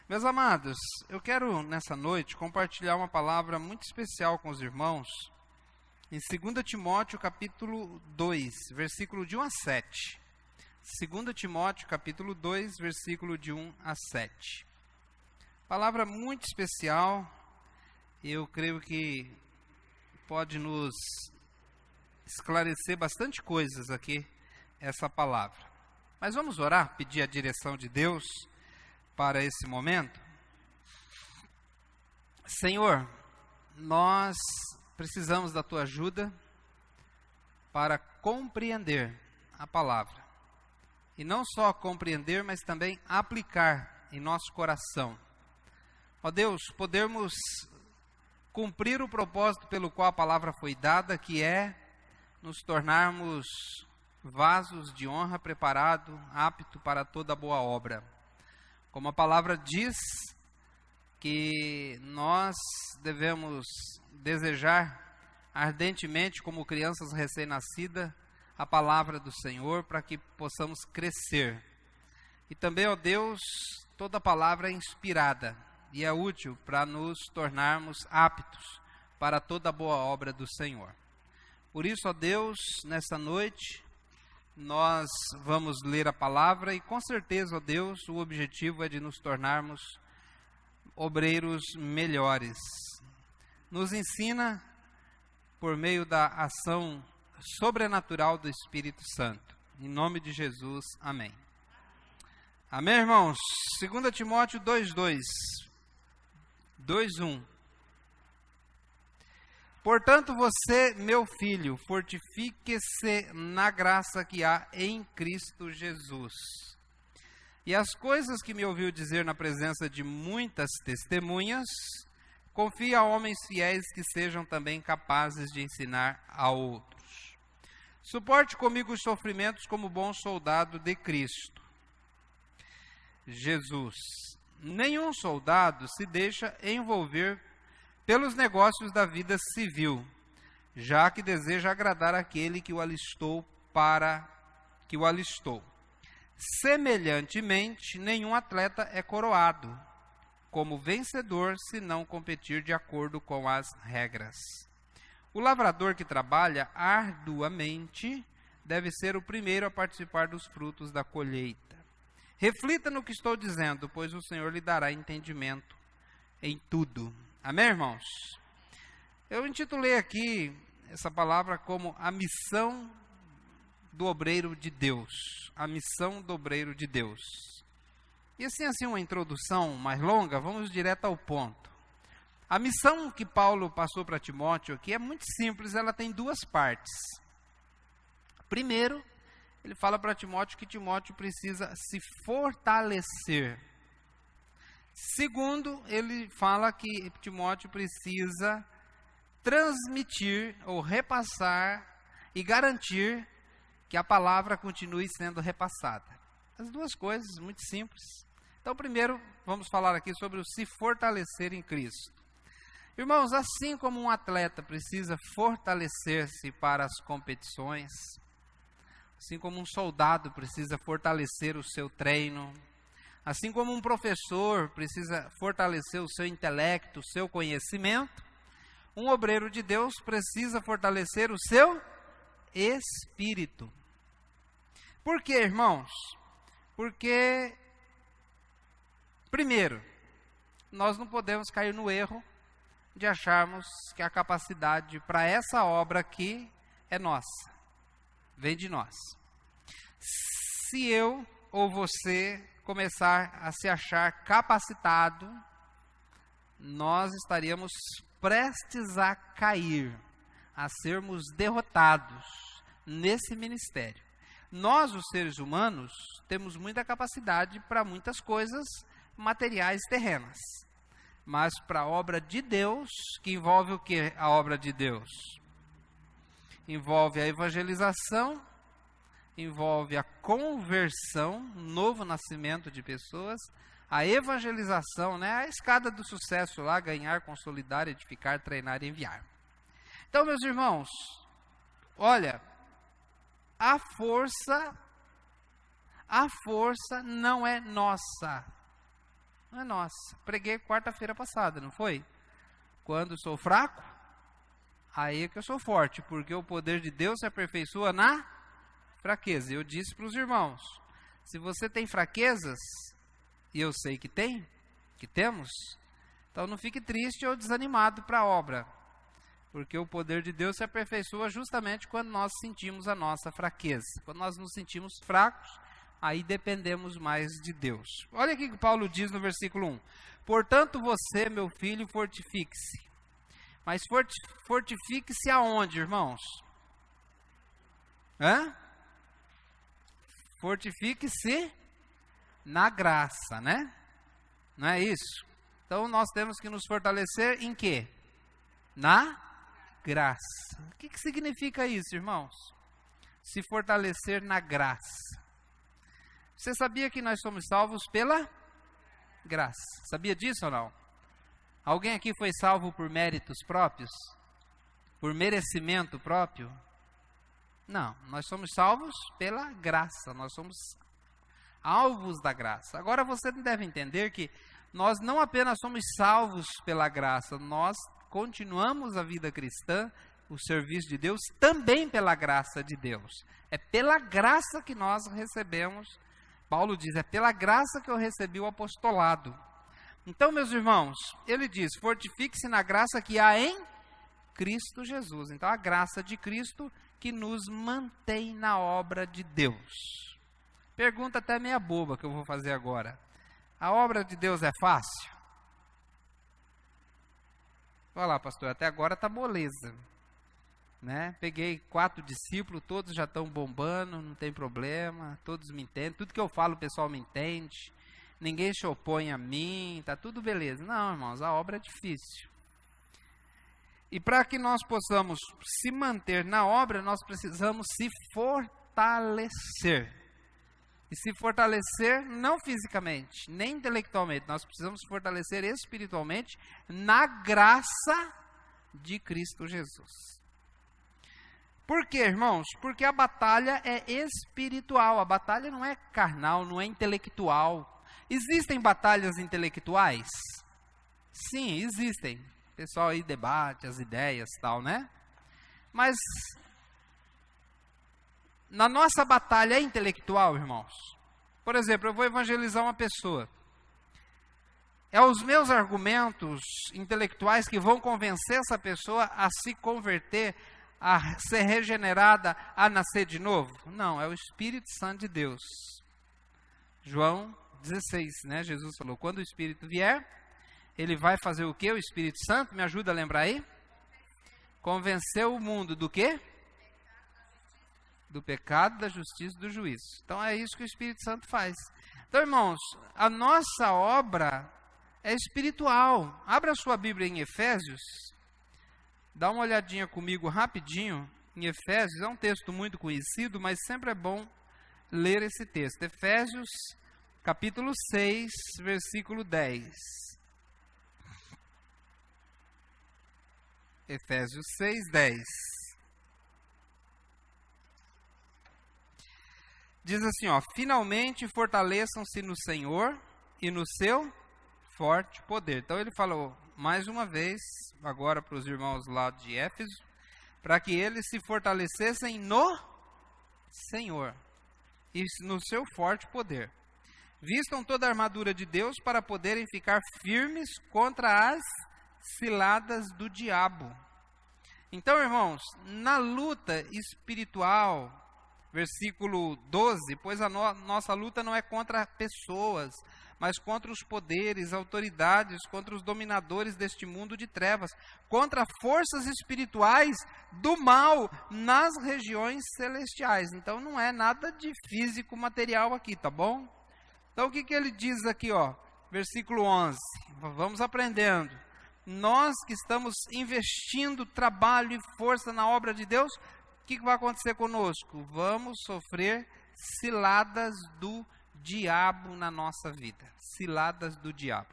Meus amados, eu quero nessa noite compartilhar uma palavra muito especial com os irmãos em 2 Timóteo capítulo 2, versículo de 1 a 7. 2 Timóteo capítulo 2, versículo de 1 a 7. Palavra muito especial, eu creio que pode nos esclarecer bastante coisas aqui, essa palavra. Mas vamos orar, pedir a direção de Deus para esse momento. Senhor, nós precisamos da Tua ajuda para compreender a palavra. E não só compreender, mas também aplicar em nosso coração. Ó Deus, podermos cumprir o propósito pelo qual a palavra foi dada, que é nos tornarmos vasos de honra preparado, apto para toda boa obra. Como a palavra diz que nós devemos desejar ardentemente, como crianças recém-nascidas, a palavra do Senhor para que possamos crescer. E também, ó Deus, toda palavra é inspirada e é útil para nos tornarmos aptos para toda boa obra do Senhor. Por isso, ó Deus, nessa noite, nós vamos ler a palavra e com certeza, ó Deus, o objetivo é de nos tornarmos obreiros melhores. Nos ensina por meio da ação sobrenatural do Espírito Santo. Em nome de Jesus, amém. Amém, irmãos? 2 Timóteo 2:2, 2:1. Portanto, você, meu filho, fortifique-se na graça que há em Cristo Jesus. E as coisas que me ouviu dizer na presença de muitas testemunhas, confie a homens fiéis que sejam também capazes de ensinar a outros. Suporte comigo os sofrimentos como bom soldado de Cristo Jesus. Nenhum soldado se deixa envolver pelos negócios da vida civil, já que deseja agradar aquele que o alistou Semelhantemente, nenhum atleta é coroado como vencedor se não competir de acordo com as regras. O lavrador que trabalha arduamente deve ser o primeiro a participar dos frutos da colheita. Reflita no que estou dizendo, pois o Senhor lhe dará entendimento em tudo. Amém, irmãos? Eu intitulei aqui essa palavra como a missão do obreiro de Deus. A missão do obreiro de Deus. E assim uma introdução mais longa, vamos direto ao ponto. A missão que Paulo passou para Timóteo aqui é muito simples, ela tem duas partes. Primeiro, ele fala para Timóteo que Timóteo precisa se fortalecer. Segundo, ele fala que Timóteo precisa transmitir ou repassar e garantir que a palavra continue sendo repassada. As duas coisas, muito simples. Então, primeiro, vamos falar aqui sobre o se fortalecer em Cristo. Irmãos, assim como um atleta precisa fortalecer-se para as competições, assim como um soldado precisa fortalecer o seu treino, assim como um professor precisa fortalecer o seu intelecto, o seu conhecimento, um obreiro de Deus precisa fortalecer o seu espírito. Por quê, irmãos? Porque, primeiro, nós não podemos cair no erro de acharmos que a capacidade para essa obra aqui é nossa, vem de nós. Se eu ou você começar a se achar capacitado, nós estaríamos prestes a cair, a sermos derrotados nesse ministério. Nós, os seres humanos, temos muita capacidade para muitas coisas materiais terrenas, mas para a obra de Deus, que envolve o que a obra de Deus? Envolve a evangelização, envolve a conversão, novo nascimento de pessoas, a evangelização, né? A escada do sucesso lá, ganhar, consolidar, edificar, treinar e enviar. Então, meus irmãos, olha, a força não é nossa. não é nossa. Preguei quarta-feira passada, não foi? Quando sou fraco, aí é que eu sou forte, porque o poder de Deus se aperfeiçoa na fraqueza. Eu disse para os irmãos, se você tem fraquezas, e eu sei que temos, então não fique triste ou desanimado para a obra, porque o poder de Deus se aperfeiçoa justamente quando nós sentimos a nossa fraqueza. Quando nós nos sentimos fracos, aí dependemos mais de Deus. Olha aqui que Paulo diz no versículo 1. Portanto você, meu filho, fortifique-se. Mas fortifique-se aonde, irmãos? Fortifique-se na graça, né? Não é isso? Então nós temos que nos fortalecer em quê? Na graça. O que significa isso, irmãos? Se fortalecer na graça. Você sabia que nós somos salvos pela graça? Sabia disso ou não? Alguém aqui foi salvo por méritos próprios? Por merecimento próprio? Não, nós somos salvos pela graça, nós somos alvos da graça. Agora você deve entender que nós não apenas somos salvos pela graça, nós continuamos a vida cristã, o serviço de Deus, também pela graça de Deus. É pela graça que nós recebemos, Paulo diz, é pela graça que eu recebi o apostolado. Então, meus irmãos, ele diz, fortifique-se na graça que há em Cristo Jesus. Então, a graça de Cristo que nos mantém na obra de Deus. Pergunta até meia boba que eu vou fazer agora. A obra de Deus é fácil? Olha lá, pastor, até agora está moleza. Né? Peguei 4 discípulos, todos já estão bombando, não tem problema, todos me entendem. Tudo que eu falo o pessoal me entende. Ninguém se opõe a mim, está tudo beleza. Não, irmãos, a obra é difícil. E para que nós possamos se manter na obra, nós precisamos se fortalecer. E se fortalecer não fisicamente, nem intelectualmente. Nós precisamos se fortalecer espiritualmente na graça de Cristo Jesus. Por quê, irmãos? Porque a batalha é espiritual. A batalha não é carnal, não é intelectual. Existem batalhas intelectuais? Sim, existem. O pessoal aí debate as ideias e tal, né? Mas na nossa batalha é intelectual, irmãos. Por exemplo, eu vou evangelizar uma pessoa. É os meus argumentos intelectuais que vão convencer essa pessoa a se converter, a ser regenerada, a nascer de novo? Não, é o Espírito Santo de Deus. João 16, né? Jesus falou, quando o Espírito vier, ele vai fazer o quê? O Espírito Santo, me ajuda a lembrar aí? Convencer o mundo do quê? Do pecado, da justiça e do juízo. Então é isso que o Espírito Santo faz. Então, irmãos, a nossa obra é espiritual. Abra a sua Bíblia em Efésios. Dá uma olhadinha comigo rapidinho em Efésios. É um texto muito conhecido, mas sempre é bom ler esse texto. Efésios, capítulo 6, versículo 10. Efésios 6, 10. Diz assim, ó, finalmente fortaleçam-se no Senhor e no seu forte poder. Então ele falou mais uma vez, agora para os irmãos lá de Éfeso, para que eles se fortalecessem no Senhor e no seu forte poder. Vistam toda a armadura de Deus para poderem ficar firmes contra as ciladas do diabo. Então, irmãos, na luta espiritual, versículo 12, pois a nossa luta não é contra pessoas, mas contra os poderes, autoridades, contra os dominadores deste mundo de trevas, contra forças espirituais do mal nas regiões celestiais. Então não é nada de físico material aqui, tá bom? Então o que ele diz aqui, ó, versículo 11, vamos aprendendo. Nós que estamos investindo trabalho e força na obra de Deus, o que vai acontecer conosco? Vamos sofrer ciladas do diabo na nossa vida. Ciladas do diabo.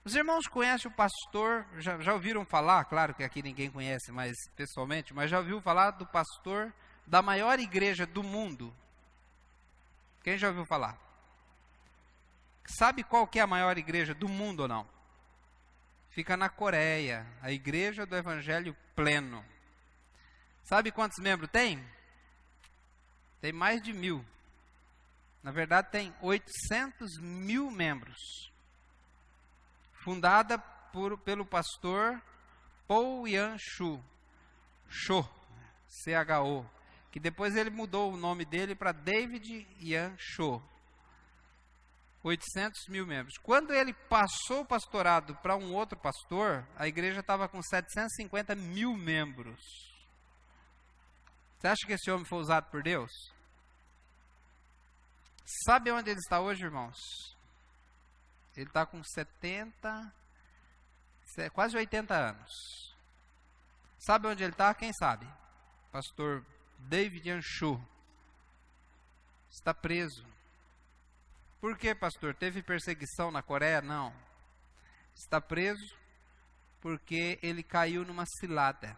Os irmãos conhecem o pastor, já ouviram falar? Claro que aqui ninguém conhece mais pessoalmente, mas já ouviu falar do pastor da maior igreja do mundo? Quem já ouviu falar? Sabe qual que é a maior igreja do mundo ou não? Fica na Coreia, a Igreja do Evangelho Pleno. Sabe quantos membros tem? Tem mais de 1.000. Na verdade, tem 800 mil membros. Fundada pelo pastor Paul Yan-Cho, C-H-O, que depois ele mudou o nome dele para David Yan-Cho. 800 mil membros. Quando ele passou o pastorado para um outro pastor, a igreja estava com 750 mil membros. Você acha que esse homem foi usado por Deus? Sabe onde ele está hoje, irmãos? Ele está com 70, quase 80 anos. Sabe onde ele está? Quem sabe? Pastor David Yan-Cho. Está preso. Por que, pastor? Teve perseguição na Coreia? Não. Está preso porque ele caiu numa cilada.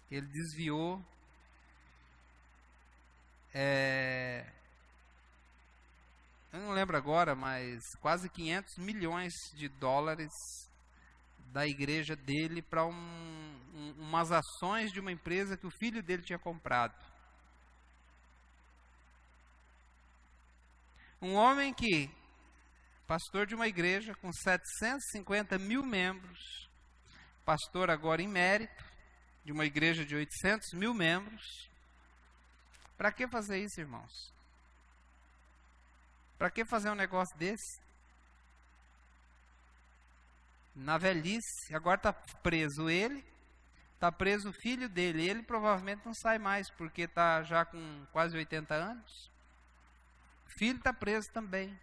Ele desviou eu não lembro agora, mas quase 500 milhões de dólares da igreja dele para umas ações de uma empresa que o filho dele tinha comprado. Um homem que, pastor de uma igreja com 750 mil membros, pastor agora em mérito, de uma igreja de 800 mil membros. Para que fazer isso, irmãos? Para que fazer um negócio desse? Na velhice, agora está preso ele, está preso o filho dele. Ele provavelmente não sai mais, porque está já com quase 80 anos. O filho está preso também.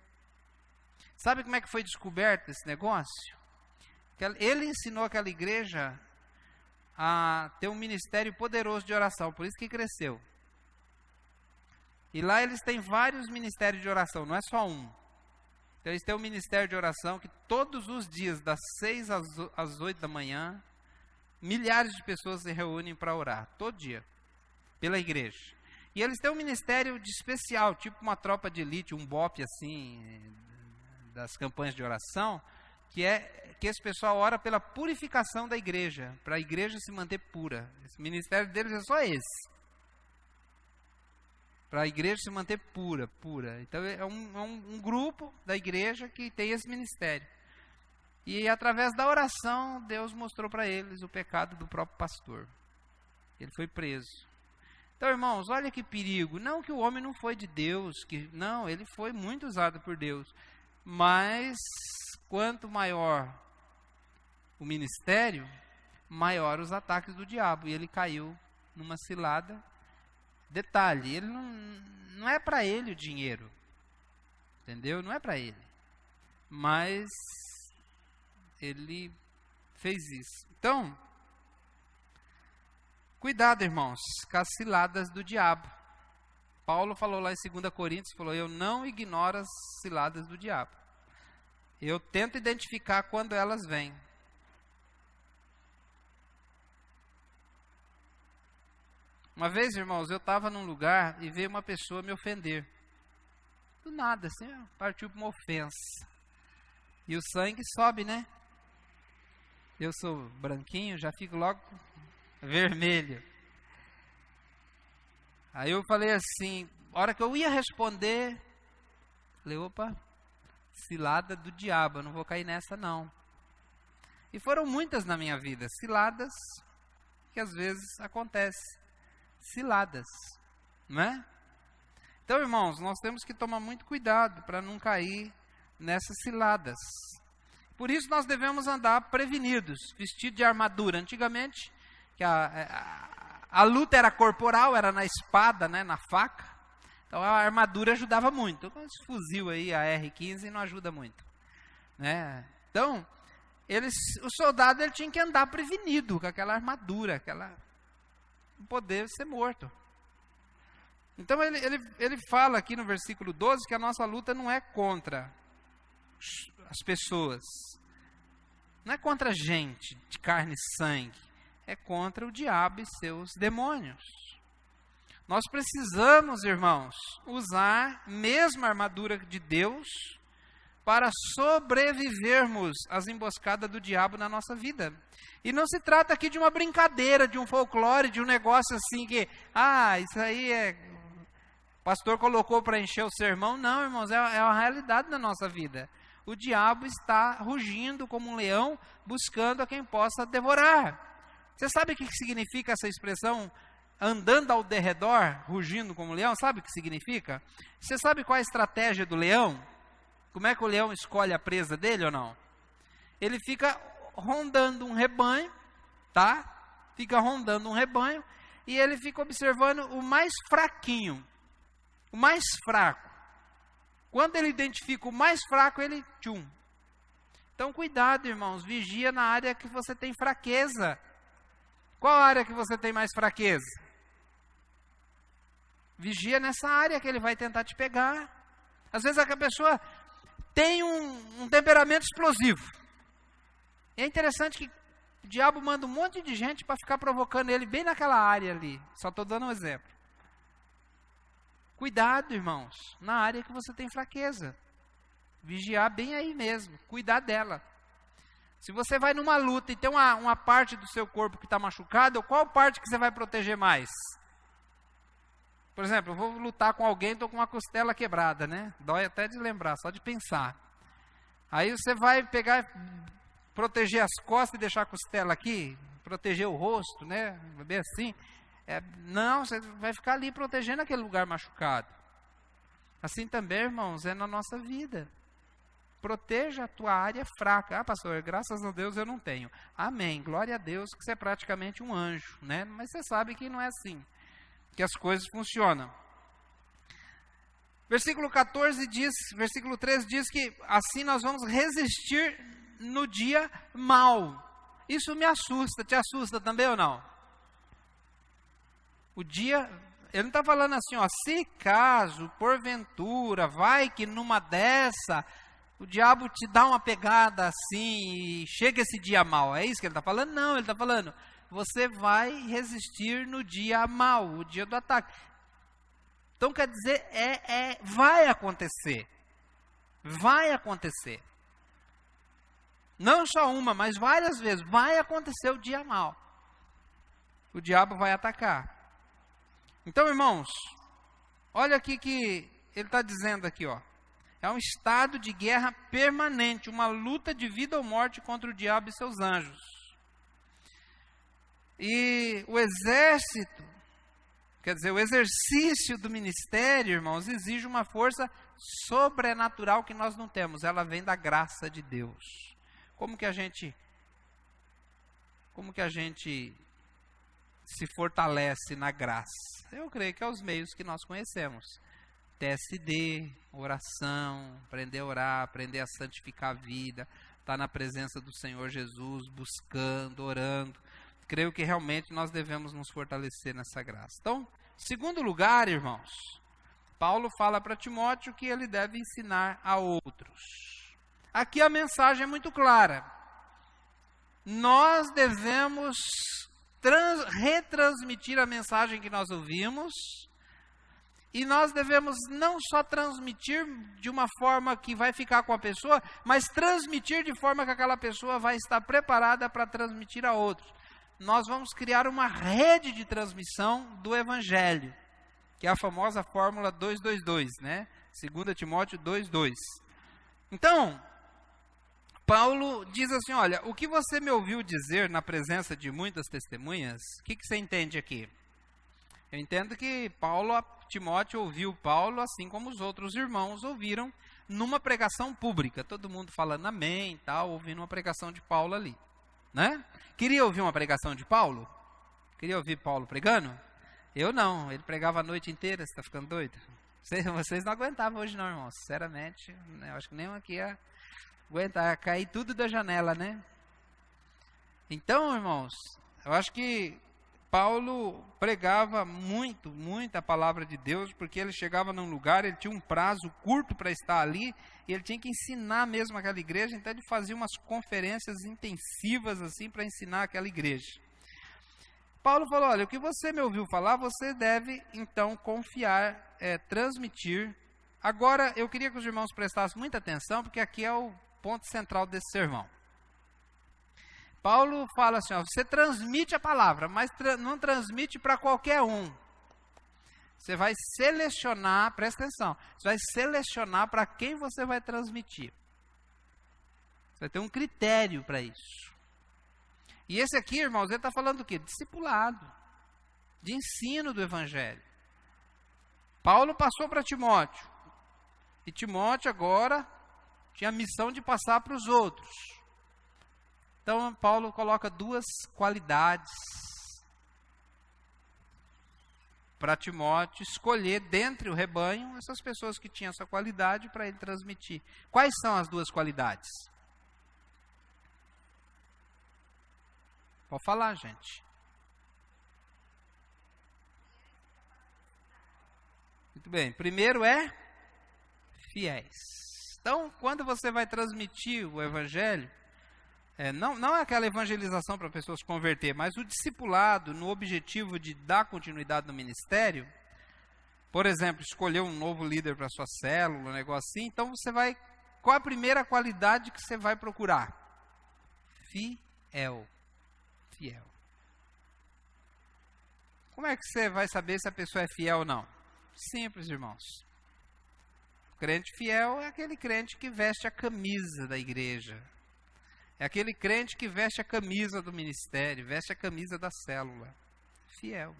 Sabe como é que foi descoberto esse negócio? Ele ensinou aquela igreja a ter um ministério poderoso de oração, por isso que cresceu. E lá eles têm vários ministérios de oração, não é só um. Então eles têm um ministério de oração que todos os dias, das 6 às 8 da manhã, milhares de pessoas se reúnem para orar, todo dia, pela igreja. E eles têm um ministério de especial, tipo uma tropa de elite, um BOP assim, das campanhas de oração, que esse pessoal ora pela purificação da igreja, para a igreja se manter pura. Esse ministério deles é só esse. Para a igreja se manter pura. Então é um grupo da igreja que tem esse ministério. E através da oração, Deus mostrou para eles o pecado do próprio pastor. Ele foi preso. Então, irmãos, olha que perigo. Não que o homem não foi de Deus, não, ele foi muito usado por Deus. Mas, quanto maior o ministério, maior os ataques do diabo. E ele caiu numa cilada. Detalhe, ele não é para ele o dinheiro. Entendeu? Não é para ele. Mas ele fez isso. Então, cuidado, irmãos, com as ciladas do diabo. Paulo falou lá em 2 Coríntios, falou, eu não ignoro as ciladas do diabo. Eu tento identificar quando elas vêm. Uma vez, irmãos, eu estava num lugar e veio uma pessoa me ofender. Do nada, assim, partiu para uma ofensa. E o sangue sobe, né? Eu sou branquinho, já fico logo vermelho. Aí eu falei assim, a hora que eu ia responder, falei, opa, cilada do diabo, eu não vou cair nessa não. E foram muitas na minha vida, ciladas que às vezes acontecem. Ciladas, não é? Então, irmãos, nós temos que tomar muito cuidado para não cair nessas ciladas. Por isso nós devemos andar prevenidos, vestidos de armadura. Antigamente, que a luta era corporal, era na espada, né, na faca. Então a armadura ajudava muito. Então, esse fuzil aí, a R-15, não ajuda muito, né? Então, o soldado ele tinha que andar prevenido com aquela armadura, poder ser morto. Então ele fala aqui no versículo 12 que a nossa luta não é contra as pessoas, não é contra a gente de carne e sangue, é contra o diabo e seus demônios. Nós precisamos, irmãos, usar mesmo a armadura de Deus para sobrevivermos às emboscadas do diabo na nossa vida. E não se trata aqui de uma brincadeira, de um folclore, de um negócio assim que, isso aí o pastor colocou para encher o sermão. Não, irmãos, é uma realidade na nossa vida. O diabo está rugindo como um leão, buscando a quem possa devorar. Você sabe o que significa essa expressão, andando ao derredor, rugindo como um leão? Sabe o que significa? Você sabe qual é a estratégia do leão? Como é que o leão escolhe a presa dele ou não? Ele fica rondando um rebanho, tá? Fica rondando um rebanho e ele fica observando o mais fraquinho, o mais fraco. Quando ele identifica o mais fraco, ele tchum. Então cuidado, irmãos, vigia na área que você tem fraqueza. Qual área que você tem mais fraqueza? Vigia nessa área que ele vai tentar te pegar. Às vezes a pessoa tem um temperamento explosivo. E é interessante que o diabo manda um monte de gente para ficar provocando ele bem naquela área ali. Só estou dando um exemplo. Cuidado, irmãos, na área que você tem fraqueza. Vigiar bem aí mesmo, cuidar dela. Se você vai numa luta e tem uma parte do seu corpo que está machucada, qual parte que você vai proteger mais? Por exemplo, eu vou lutar com alguém, estou com uma costela quebrada, né? Dói até de lembrar, só de pensar. Aí você vai pegar, proteger as costas e deixar a costela aqui, proteger o rosto, né? Bem assim. Não, você vai ficar ali protegendo aquele lugar machucado. Assim também, irmãos, é na nossa vida. Proteja a tua área fraca. Pastor, graças a Deus eu não tenho. Amém, glória a Deus que você é praticamente um anjo, né? Mas você sabe que não é assim que as coisas funcionam. Versículo 14 diz, versículo 13 diz que assim nós vamos resistir no dia mau. Isso me assusta, te assusta também ou não? O dia, ele não está falando assim, se caso, porventura, vai que numa dessa, o diabo te dá uma pegada assim e chega esse dia mau. É isso que ele está falando? Não, ele está falando, você vai resistir no dia mau, o dia do ataque. Então quer dizer, vai acontecer. Vai acontecer. Não só uma, mas várias vezes. Vai acontecer o dia mau. O diabo vai atacar. Então, irmãos, olha aqui que ele está dizendo aqui, é um estado de guerra permanente, uma luta de vida ou morte contra o diabo e seus anjos. E o exército, quer dizer, o exercício do ministério, irmãos, exige uma força sobrenatural que nós não temos. Ela vem da graça de Deus. Como que a gente se fortalece na graça? Eu creio que é os meios que nós conhecemos. TSD, oração, aprender a orar, aprender a santificar a vida, estar na presença do Senhor Jesus, buscando, orando. Creio que realmente nós devemos nos fortalecer nessa graça. Então, segundo lugar, irmãos, Paulo fala para Timóteo que ele deve ensinar a outros. Aqui a mensagem é muito clara. Nós devemos retransmitir a mensagem que nós ouvimos, e nós devemos não só transmitir de uma forma que vai ficar com a pessoa, mas transmitir de forma que aquela pessoa vai estar preparada para transmitir a outros. Nós vamos criar uma rede de transmissão do Evangelho, que é a famosa fórmula 222, né? 2 Timóteo 2:2. Então, Paulo diz assim, olha, o que você me ouviu dizer na presença de muitas testemunhas, o que você entende aqui? Eu entendo que Timóteo ouviu Paulo assim como os outros irmãos ouviram numa pregação pública, todo mundo falando amém e tal, ouvindo uma pregação de Paulo ali, né? Queria ouvir uma pregação de Paulo? Queria ouvir Paulo pregando? Eu não, ele pregava a noite inteira, você está ficando doido? Vocês não aguentavam hoje não, irmão, sinceramente, eu acho que nem aqui ia aguentar, cair tudo da janela, né? Então, irmãos, eu acho que Paulo pregava muito a palavra de Deus, porque ele chegava num lugar, ele tinha um prazo curto para estar ali, e ele tinha que ensinar mesmo aquela igreja, então ele fazia umas conferências intensivas assim para ensinar aquela igreja. Paulo falou, olha, o que você me ouviu falar, você deve então confiar, transmitir Agora, eu queria que os irmãos prestassem muita atenção, porque aqui é o ponto central desse sermão. Paulo fala assim, ó, você transmite a palavra, mas não transmite para qualquer um. Você vai selecionar, presta atenção, você vai selecionar para quem você vai transmitir. Você vai ter um critério para isso. E esse aqui, irmãos, ele está falando do quê? Discipulado, de ensino do Evangelho. Paulo passou para Timóteo. E Timóteo agora tinha a missão de passar para os outros. Então, Paulo coloca duas qualidades para Timóteo escolher dentre o rebanho essas pessoas que tinham essa qualidade para ele transmitir. Quais são as duas qualidades? Pode falar, gente. Muito bem. Primeiro é fiéis. Então, quando você vai transmitir o Evangelho, não é aquela evangelização para pessoas se converter, mas o discipulado no objetivo de dar continuidade no ministério, por exemplo, escolher um novo líder para a sua célula, um negócio assim, então você vai, qual a primeira qualidade que você vai procurar? Fiel. Fiel. Como é que você vai saber se a pessoa é fiel ou não? Simples, irmãos. O crente fiel é aquele crente que veste a camisa da igreja. É aquele crente que veste a camisa do ministério, veste a camisa da célula. Fiel.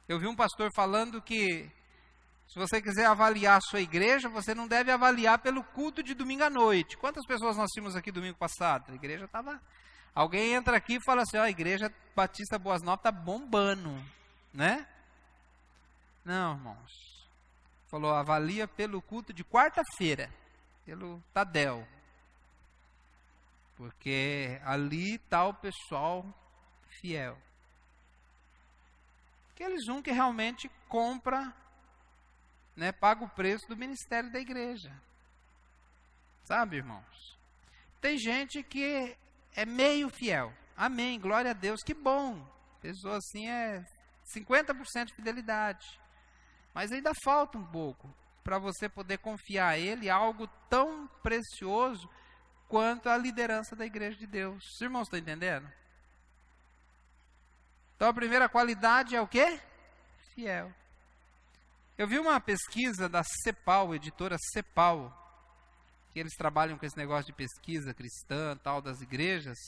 Eu vi um pastor falando que se você quiser avaliar a sua igreja, você não deve avaliar pelo culto de domingo à noite. Quantas pessoas nós tínhamos aqui domingo passado? A igreja estava... Alguém entra aqui e fala assim, ó, a igreja Batista Boas Novas está bombando, né? Não, irmãos. Falou, avalia pelo culto de quarta-feira, pelo Tadel. Porque ali está o pessoal fiel. Aqueles que realmente compra, né, paga o preço do ministério da igreja. Sabe, irmãos? Tem gente que é meio fiel. Amém, glória a Deus, que bom. Pessoa assim é 50% de fidelidade. Mas ainda falta um pouco para você poder confiar a Ele algo tão precioso quanto a liderança da igreja de Deus. Os irmãos estão entendendo? Então a primeira qualidade é o quê? Fiel. Eu vi uma pesquisa da CEPAL, editora CEPAL, que eles trabalham com esse negócio de pesquisa cristã, tal, das igrejas.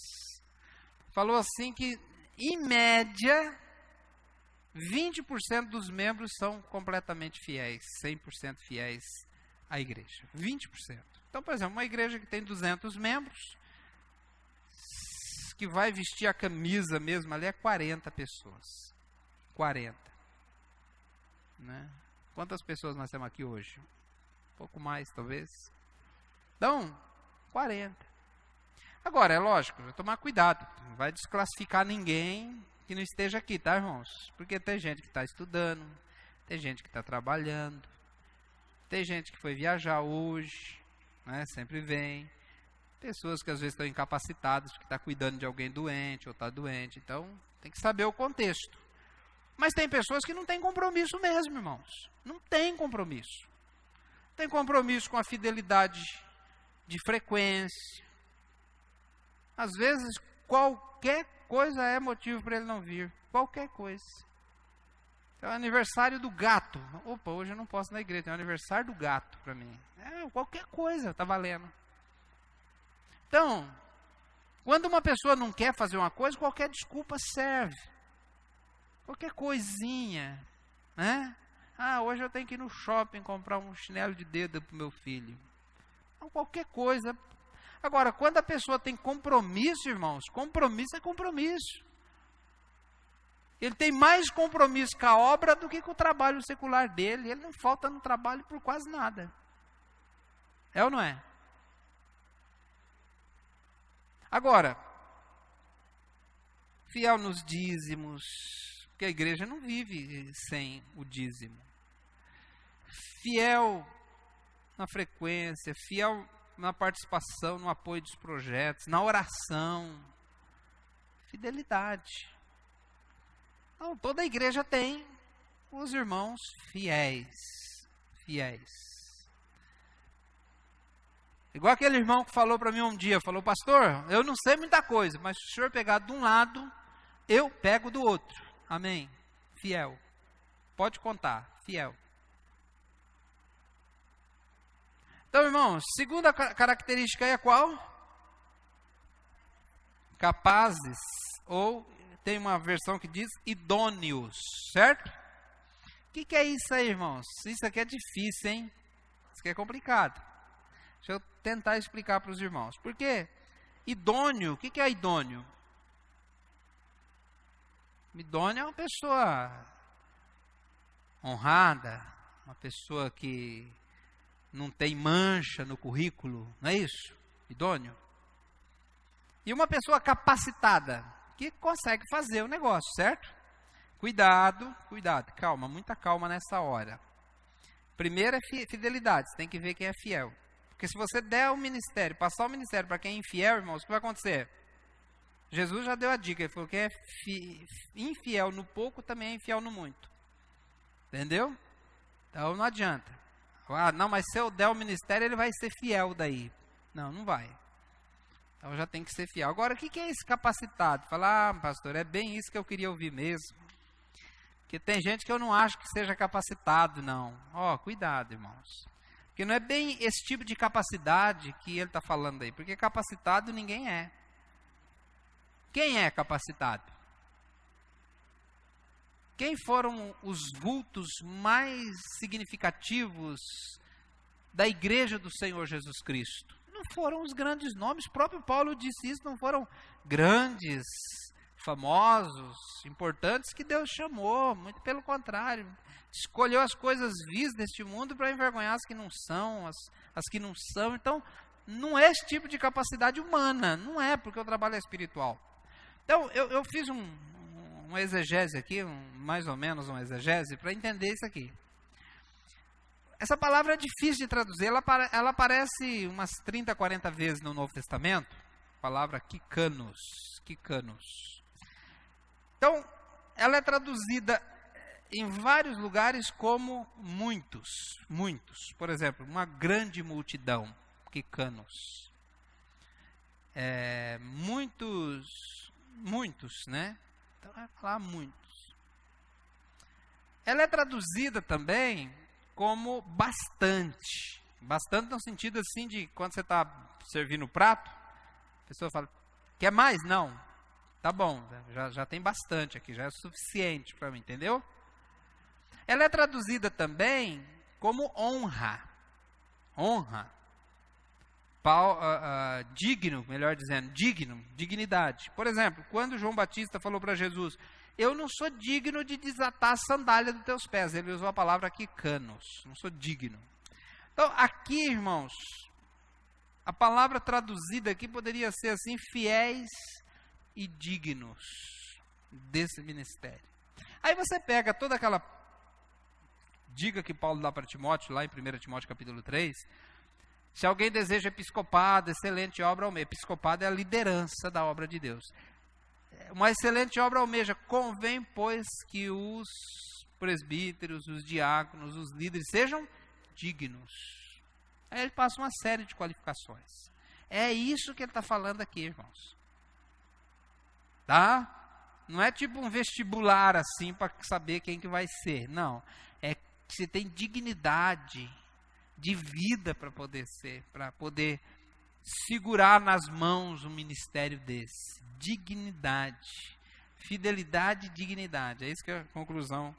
Falou assim que, em média, 20% dos membros são completamente fiéis, 100% fiéis à igreja. 20%. Então, por exemplo, uma igreja que tem 200 membros, que vai vestir a camisa mesmo ali é 40 pessoas. 40. Né? Quantas pessoas nós temos aqui hoje? Um pouco mais, talvez. Então, 40. Agora, é lógico, vai tomar cuidado. Não vai desclassificar ninguém que não esteja aqui, tá, irmãos? Porque tem gente que está estudando, tem gente que está trabalhando, tem gente que foi viajar hoje, né? Sempre vem. Pessoas que às vezes estão incapacitadas, porque está cuidando de alguém doente ou está doente. Então, tem que saber o contexto. Mas tem pessoas que não têm compromisso mesmo, irmãos. Não tem compromisso. Tem compromisso com a fidelidade de frequência. Às vezes, qualquer coisa é motivo para ele não vir. Qualquer coisa. É o aniversário do gato. Opa, hoje eu não posso ir na igreja. É o aniversário do gato para mim. Qualquer coisa está valendo. Então, quando uma pessoa não quer fazer uma coisa, qualquer desculpa serve. Qualquer coisinha, né? Hoje eu tenho que ir no shopping comprar um chinelo de dedo para o meu filho. Então, qualquer coisa. Agora, quando a pessoa tem compromisso, irmãos, compromisso é compromisso. Ele tem mais compromisso com a obra do que com o trabalho secular dele. Ele não falta no trabalho por quase nada. É ou não é? Agora, fiel nos dízimos, porque a igreja não vive sem o dízimo. Fiel na frequência, fiel na participação, no apoio dos projetos, na oração. Fidelidade. Então, toda a igreja tem os irmãos fiéis. fiéis. Igual aquele irmão que falou para mim um dia, falou: pastor, eu não sei muita coisa, mas se o senhor pegar de um lado, eu pego do outro. Amém? Fiel. Pode contar, fiel. Então, irmãos, segunda característica é qual? Capazes, ou tem uma versão que diz idôneos, certo? O que é isso aí, irmãos? Isso aqui é difícil, hein? Isso aqui é complicado. Deixa eu tentar explicar para os irmãos. Por quê? Idôneo, o que é idôneo? Idôneo é uma pessoa honrada, uma pessoa que não tem mancha no currículo, não é isso? Idôneo. E uma pessoa capacitada, que consegue fazer o negócio, certo? Cuidado, calma, muita calma nessa hora. Primeiro é fidelidade, você tem que ver quem é fiel. Porque se você der o ministério, passar o ministério para quem é infiel, irmãos, o que vai acontecer? Jesus já deu a dica, ele falou que é infiel no pouco, também é infiel no muito. Entendeu? Então não adianta. Ah, não, mas se eu der o ministério, ele vai ser fiel daí. Não, não vai. Então já tem que ser fiel. Agora, o que é esse capacitado? Falar, ah, pastor, é bem isso que eu queria ouvir mesmo. Porque tem gente que eu não acho que seja capacitado, não. Ó, cuidado, irmãos. Porque não é bem esse tipo de capacidade que ele está falando aí. Porque capacitado ninguém é. Quem é capacitado? Quem foram os vultos mais significativos da igreja do Senhor Jesus Cristo? Não foram os grandes nomes, o próprio Paulo disse isso, não foram grandes, famosos, importantes que Deus chamou, muito pelo contrário. Escolheu as coisas vis deste mundo para envergonhar as que não são, as que não são. Então, não é esse tipo de capacidade humana, não é, porque o trabalho é espiritual. Então, eu fiz um exegese aqui, mais ou menos um exegese, para entender isso aqui. Essa palavra é difícil de traduzir, ela aparece umas 30, 40 vezes no Novo Testamento, a palavra kikanos. Então, ela é traduzida em vários lugares como muitos. Por exemplo, uma grande multidão, kikanos. Muitos, né? Então, vai falar muitos. Ela é traduzida também como bastante. Bastante no sentido assim de quando você está servindo o prato, a pessoa fala, quer mais? Não. Tá bom, já tem bastante aqui, já é suficiente para mim, entendeu? Ela é traduzida também como honra. Digno, melhor dizendo, dignidade. Por exemplo, quando João Batista falou para Jesus, eu não sou digno de desatar a sandália dos teus pés. Ele usou a palavra kikanos, não sou digno. Então, aqui, irmãos, a palavra traduzida aqui poderia ser assim, fiéis e dignos desse ministério. Aí você pega toda aquela dica que Paulo dá para Timóteo, lá em 1 Timóteo capítulo 3, se alguém deseja episcopado, excelente obra almeja. Episcopado é a liderança da obra de Deus. Uma excelente obra almeja. Convém, pois, que os presbíteros, os diáconos, os líderes sejam dignos. Aí ele passa uma série de qualificações. É isso que ele está falando aqui, irmãos. Tá? Não é tipo um vestibular assim para saber quem que vai ser. Não. É que você tem dignidade de vida para poder ser, para poder segurar nas mãos um ministério desse. Dignidade, fidelidade e dignidade. É isso que é a conclusão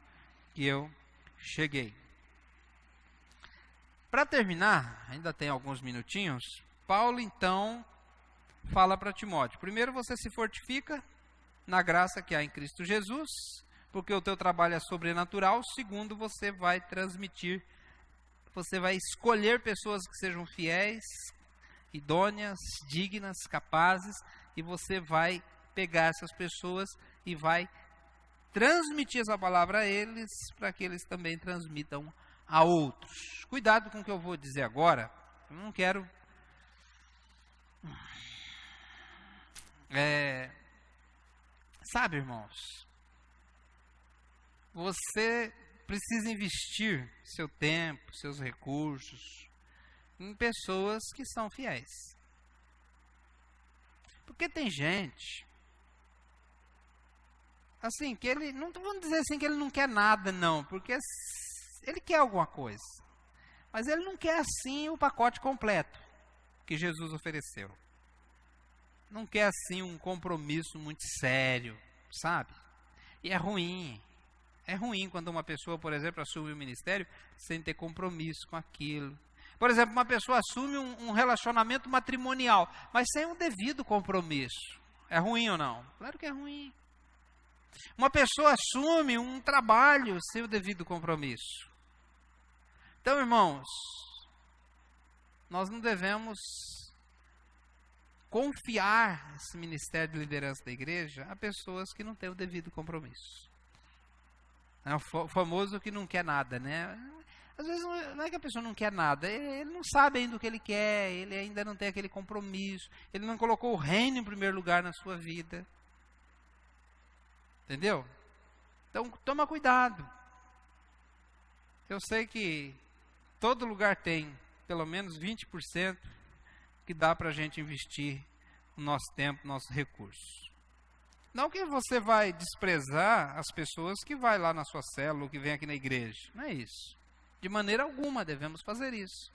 que eu cheguei. Para terminar, ainda tem alguns minutinhos, Paulo então fala para Timóteo, primeiro você se fortifica na graça que há em Cristo Jesus, porque o teu trabalho é sobrenatural. Segundo, você vai transmitir, você vai escolher pessoas que sejam fiéis, idôneas, dignas, capazes, e você vai pegar essas pessoas e vai transmitir essa palavra a eles, para que eles também transmitam a outros. Cuidado com o que eu vou dizer agora, eu não quero sabe, irmãos, você precisa investir seu tempo, seus recursos em pessoas que são fiéis. Porque tem gente, assim, que ele, não vamos dizer assim que ele não quer nada, não, porque ele quer alguma coisa. Mas ele não quer assim o pacote completo que Jesus ofereceu. Não quer assim um compromisso muito sério, sabe? E é ruim. É ruim quando uma pessoa, por exemplo, assume o ministério sem ter compromisso com aquilo. Por exemplo, uma pessoa assume um relacionamento matrimonial, mas sem um devido compromisso. É ruim ou não? Claro que é ruim. Uma pessoa assume um trabalho sem o devido compromisso. Então, irmãos, nós não devemos confiar esse ministério de liderança da igreja a pessoas que não têm o devido compromisso. É o famoso que não quer nada, né? Às vezes não é que a pessoa não quer nada, ele não sabe ainda o que ele quer, ele ainda não tem aquele compromisso, ele não colocou o reino em primeiro lugar na sua vida. Entendeu? Então, toma cuidado. Eu sei que todo lugar tem pelo menos 20% que dá para a gente investir o nosso tempo, nossos recursos. Não que você vai desprezar as pessoas que vai lá na sua célula, que vem aqui na igreja. Não é isso. De maneira alguma devemos fazer isso.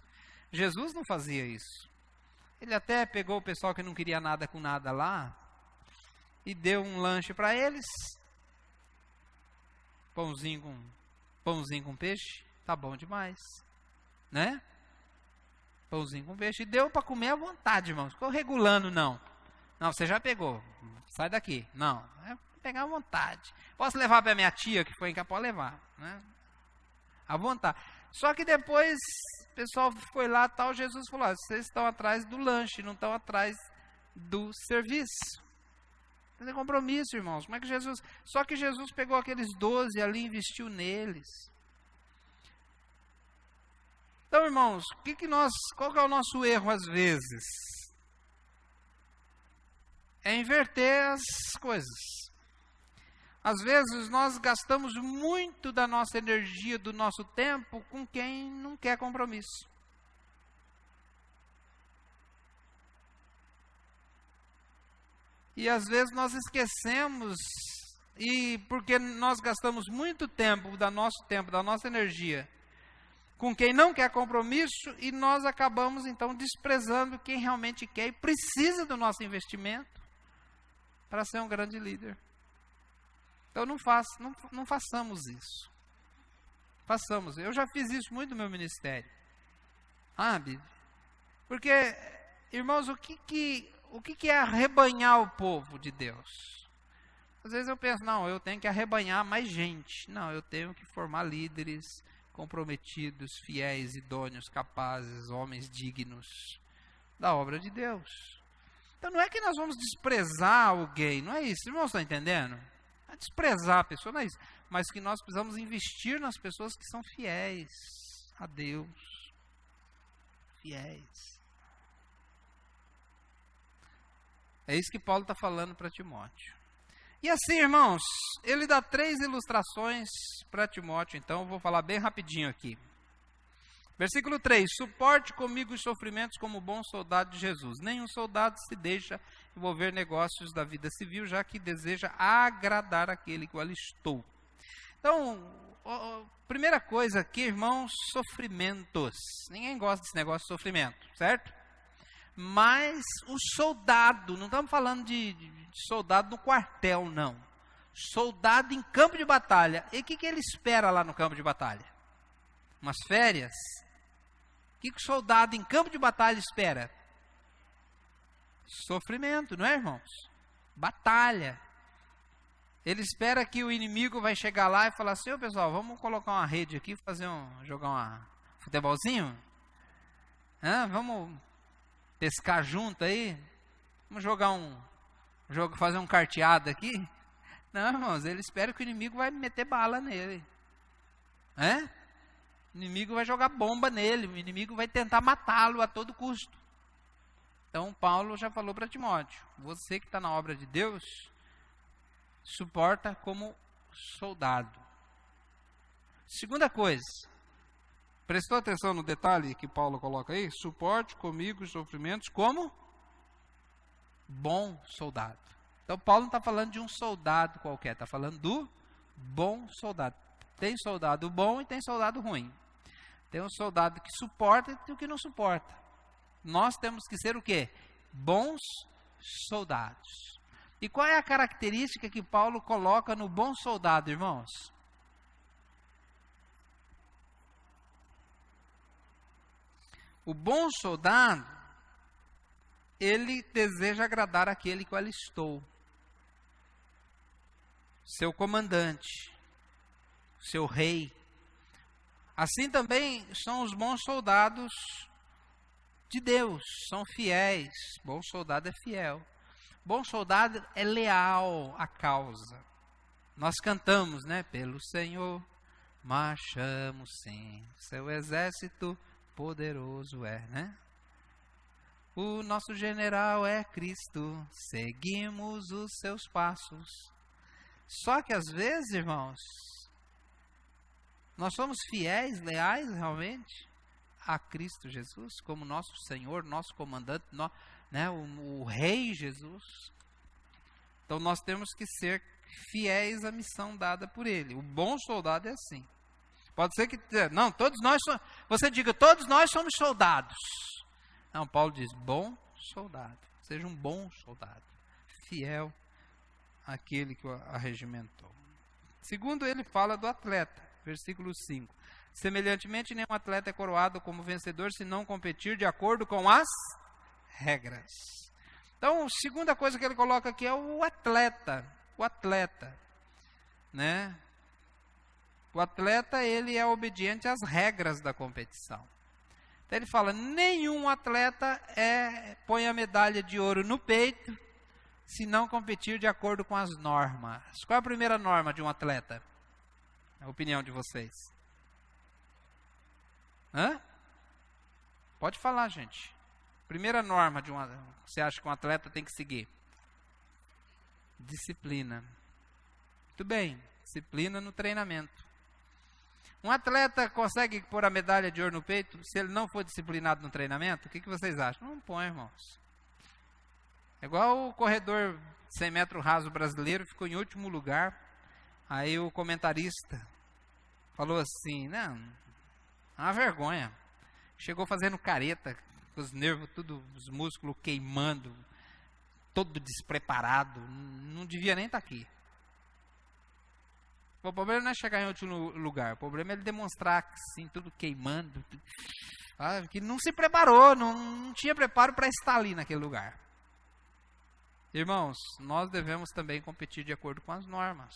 Jesus não fazia isso. Ele até pegou o pessoal que não queria nada com nada lá e deu um lanche para eles. Pãozinho com peixe, tá bom demais, né? Pãozinho com peixe, e deu para comer à vontade, irmãos. Ficou regulando, não. Não, você já pegou, sai daqui. Não, é pegar à vontade. Posso levar para minha tia, que foi em cá, pode levar, né? À vontade. Só que depois, o pessoal foi lá, tal, Jesus falou, vocês estão atrás do lanche, não estão atrás do serviço. Não tem compromisso, irmãos. Como é que Jesus... Só que Jesus pegou aqueles 12 ali e investiu neles. Então, irmãos, qual que é o nosso erro às vezes? É inverter as coisas. Às vezes nós gastamos muito da nossa energia, do nosso tempo, com quem não quer compromisso. E às vezes nós esquecemos, e porque nós gastamos muito tempo, da nossa energia, com quem não quer compromisso, e nós acabamos então desprezando quem realmente quer e precisa do nosso investimento para ser um grande líder. Então não façamos isso. Façamos. Eu já fiz isso muito no meu ministério. Sabe? Porque, irmãos, o que é arrebanhar o povo de Deus? Às vezes eu penso, não, eu tenho que arrebanhar mais gente. Não, eu tenho que formar líderes comprometidos, fiéis, idôneos, capazes, homens dignos da obra de Deus. Então não é que nós vamos desprezar alguém, não é isso. Irmãos, estão entendendo? Não é desprezar a pessoa, não é isso. Mas que nós precisamos investir nas pessoas que são fiéis a Deus. Fiéis. É isso que Paulo está falando para Timóteo. E assim, irmãos, ele dá 3 ilustrações para Timóteo, então eu vou falar bem rapidinho aqui. Versículo 3, suporte comigo os sofrimentos como bom soldado de Jesus. Nenhum soldado se deixa envolver negócios da vida civil, já que deseja agradar aquele que o alistou. Então, primeira coisa aqui, irmãos, sofrimentos. Ninguém gosta desse negócio de sofrimento, certo? Mas o soldado, não estamos falando de soldado no quartel, não. Soldado em campo de batalha. E o que ele espera lá no campo de batalha? Umas férias? O que o soldado em campo de batalha espera? Sofrimento, não é, irmãos? Batalha. Ele espera que o inimigo vai chegar lá e falar assim, ô pessoal, vamos colocar uma rede aqui, jogar um futebolzinho? Vamos pescar junto aí? Vamos fazer um carteado aqui? Não, irmãos, ele espera que o inimigo vai meter bala nele. O inimigo vai jogar bomba nele, o inimigo vai tentar matá-lo a todo custo. Então, Paulo já falou para Timóteo, você que está na obra de Deus, suporta como soldado. Segunda coisa, prestou atenção no detalhe que Paulo coloca aí? Suporte comigo os sofrimentos como bom soldado. Então Paulo não está falando de um soldado qualquer, está falando do bom soldado. Tem soldado bom e tem soldado ruim. Tem um soldado que suporta e tem o que não suporta. Nós temos que ser o quê? Bons soldados. E qual é a característica que Paulo coloca no bom soldado, irmãos? O bom soldado, ele deseja agradar aquele que o alistou. Seu comandante, seu rei. Assim também são os bons soldados de Deus, são fiéis. Bom soldado é fiel. Bom soldado é leal à causa. Nós cantamos, né? Pelo Senhor marchamos sim, seu exército poderoso é, né? O nosso general é Cristo, seguimos os seus passos. Só que às vezes, irmãos, nós somos fiéis, leais realmente a Cristo Jesus, como nosso Senhor, nosso comandante, né, o Rei Jesus. Então nós temos que ser fiéis à missão dada por Ele. O bom soldado é assim. Pode ser que, não, todos nós, você diga, todos nós somos soldados. Não, Paulo diz, bom soldado. Seja um bom soldado, fiel àquele que o arregimentou. Segundo, ele fala do atleta, versículo 5. Semelhantemente, nenhum atleta é coroado como vencedor se não competir de acordo com as regras. Então, a segunda coisa que ele coloca aqui é o atleta. O atleta, né? O atleta, ele é obediente às regras da competição. Então ele fala, nenhum atleta põe a medalha de ouro no peito se não competir de acordo com as normas. Qual é a primeira norma de um atleta? A opinião de vocês. Hã? Pode falar, gente. Primeira norma de você acha que um atleta tem que seguir? Disciplina. Muito bem, disciplina no treinamento. Um atleta consegue pôr a medalha de ouro no peito se ele não for disciplinado no treinamento? O que vocês acham? Não põe, irmãos. É igual o corredor 100 metros raso brasileiro, ficou em último lugar. Aí o comentarista falou assim, não, é uma vergonha. Chegou fazendo careta, com os nervos, tudo, os músculos queimando, todo despreparado, não devia nem estar aqui. O problema não é chegar em último lugar, o problema é ele demonstrar assim, tudo queimando, que não se preparou, não tinha preparo para estar ali naquele lugar. Irmãos, nós devemos também competir de acordo com as normas.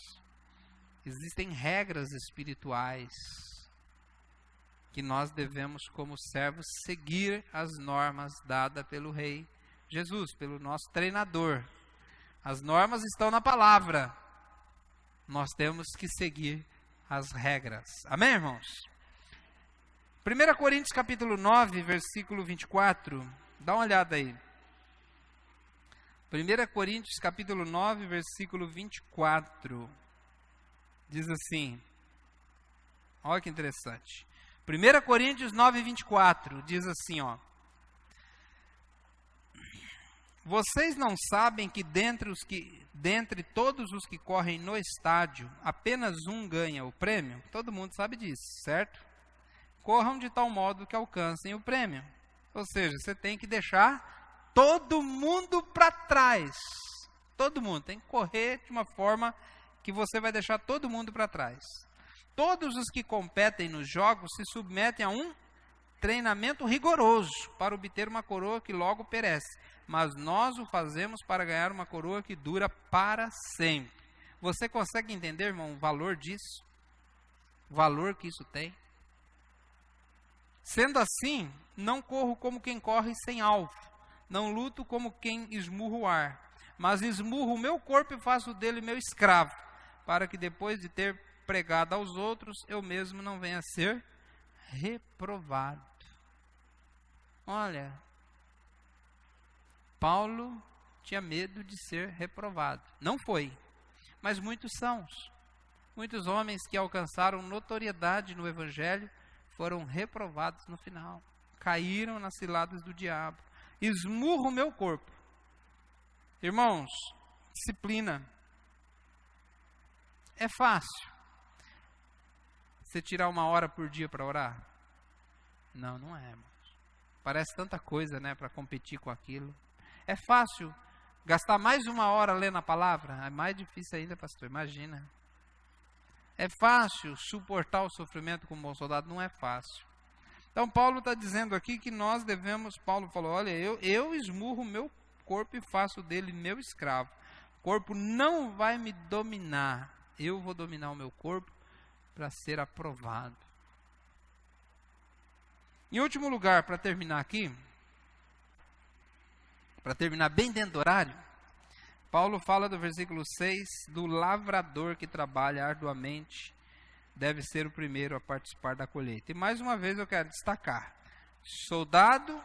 Existem regras espirituais que nós devemos, como servos, seguir as normas dadas pelo Rei Jesus, pelo nosso treinador. As normas estão na palavra. Nós temos que seguir as regras. Amém, irmãos? 1 Coríntios capítulo 9, versículo 24. Dá uma olhada aí. 1 Coríntios capítulo 9, versículo 24. Diz assim. Olha que interessante. 1 Coríntios 9, 24. Diz assim, ó. Vocês não sabem que dentre todos os que correm no estádio, apenas um ganha o prêmio? Todo mundo sabe disso, certo? Corram de tal modo que alcancem o prêmio. Ou seja, você tem que deixar todo mundo para trás. Todo mundo tem que correr de uma forma que você vai deixar todo mundo para trás. Todos os que competem nos jogos se submetem a um treinamento rigoroso para obter uma coroa que logo perece. Mas nós o fazemos para ganhar uma coroa que dura para sempre. Você consegue entender, irmão, o valor disso? O valor que isso tem? Sendo assim, não corro como quem corre sem alvo. Não luto como quem esmurra o ar. Mas esmurro o meu corpo e faço dele meu escravo. Para que depois de ter pregado aos outros, eu mesmo não venha a ser reprovado. Olha, Paulo tinha medo de ser reprovado. Não foi, mas muitos são. Muitos homens que alcançaram notoriedade no Evangelho foram reprovados no final. Caíram nas ciladas do diabo. Esmurra o meu corpo. Irmãos, disciplina. É fácil você tirar 1 hora por dia para orar? Não, não é, irmãos. Parece tanta coisa, né, para competir com aquilo. É fácil gastar mais 1 hora lendo a palavra? É mais difícil ainda, pastor, imagina. É fácil suportar o sofrimento como bom soldado? Não é fácil. Então Paulo está dizendo aqui que nós devemos, Paulo falou, olha, eu esmurro o meu corpo e faço dele meu escravo. O corpo não vai me dominar. Eu vou dominar o meu corpo para ser aprovado. Em último lugar, para terminar aqui, para terminar bem dentro do horário, Paulo fala do versículo 6, do lavrador que trabalha arduamente, deve ser o primeiro a participar da colheita. E mais uma vez eu quero destacar, soldado,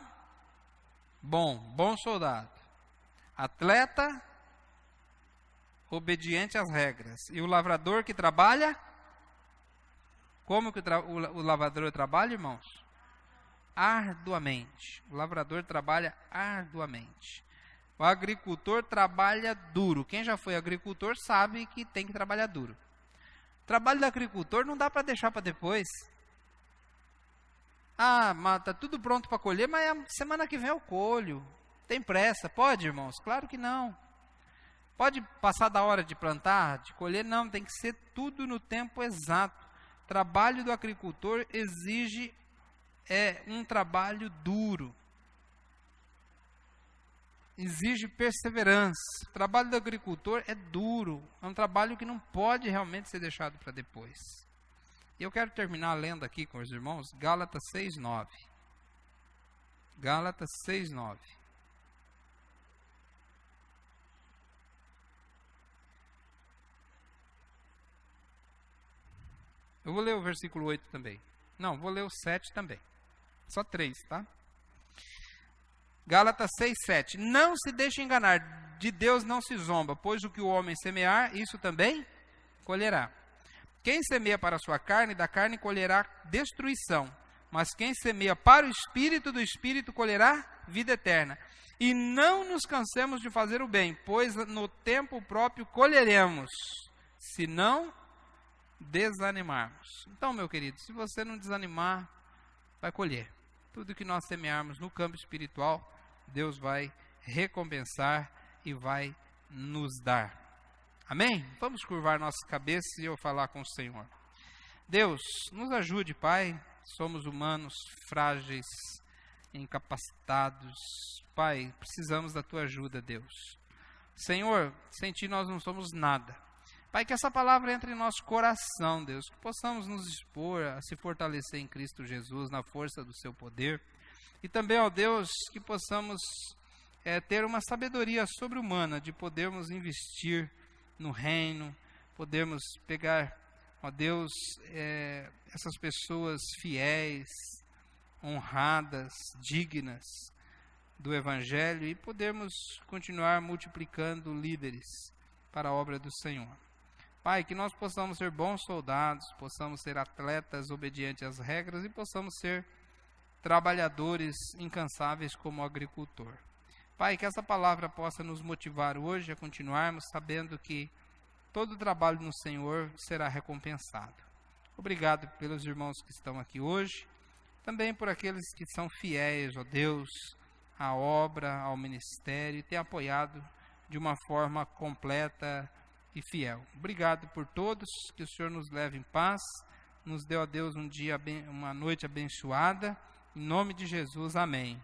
bom soldado, atleta, obediente às regras, e o lavrador que trabalha, como que o lavrador trabalha, irmãos? Arduamente. O lavrador trabalha arduamente. O agricultor trabalha duro. Quem já foi agricultor sabe que tem que trabalhar duro. O trabalho do agricultor não dá para deixar para depois. Mas está tudo pronto para colher, mas semana que vem eu colho. Tem pressa? Pode, irmãos? Claro que não. Pode passar da hora de plantar, de colher? Não, tem que ser tudo no tempo exato. O trabalho do agricultor exige um trabalho duro. Exige perseverança. O trabalho do agricultor é duro. É um trabalho que não pode realmente ser deixado para depois. E eu quero terminar lendo aqui com os irmãos Gálatas 6:9. Gálatas 6:9. Eu vou ler o versículo 8 também. Não, vou ler o 7 também. Só 3, tá? Gálatas 6:7. Não se deixe enganar, de Deus não se zomba, pois o que o homem semear, isso também colherá. Quem semeia para a sua carne, da carne colherá destruição. Mas quem semeia para o Espírito, do Espírito colherá vida eterna. E não nos cansemos de fazer o bem, pois no tempo próprio colheremos, se não desanimarmos. Então, meu querido, se você não desanimar, vai colher. Tudo que nós semearmos no campo espiritual, Deus vai recompensar e vai nos dar. Amém? Vamos curvar nossas cabeças e eu falar com o Senhor. Deus, nos ajude, Pai. Somos humanos, frágeis, incapacitados. Pai, precisamos da Tua ajuda, Deus. Senhor, sem Ti nós não somos nada. Pai, que essa palavra entre em nosso coração, Deus, que possamos nos expor a se fortalecer em Cristo Jesus, na força do Seu poder. E também, ó Deus, que possamos ter uma sabedoria sobre-humana, de podermos investir no reino, podermos pegar, ó Deus, essas pessoas fiéis, honradas, dignas do Evangelho e podermos continuar multiplicando líderes para a obra do Senhor. Pai, que nós possamos ser bons soldados, possamos ser atletas obedientes às regras e possamos ser trabalhadores incansáveis como agricultor. Pai, que essa palavra possa nos motivar hoje a continuarmos sabendo que todo trabalho no Senhor será recompensado. Obrigado pelos irmãos que estão aqui hoje, também por aqueles que são fiéis, ó Deus, à obra, ao ministério e têm apoiado de uma forma completa e fiel. Obrigado por todos, que o Senhor nos leve em paz, nos dê, ó Deus, uma noite abençoada, em nome de Jesus, amém.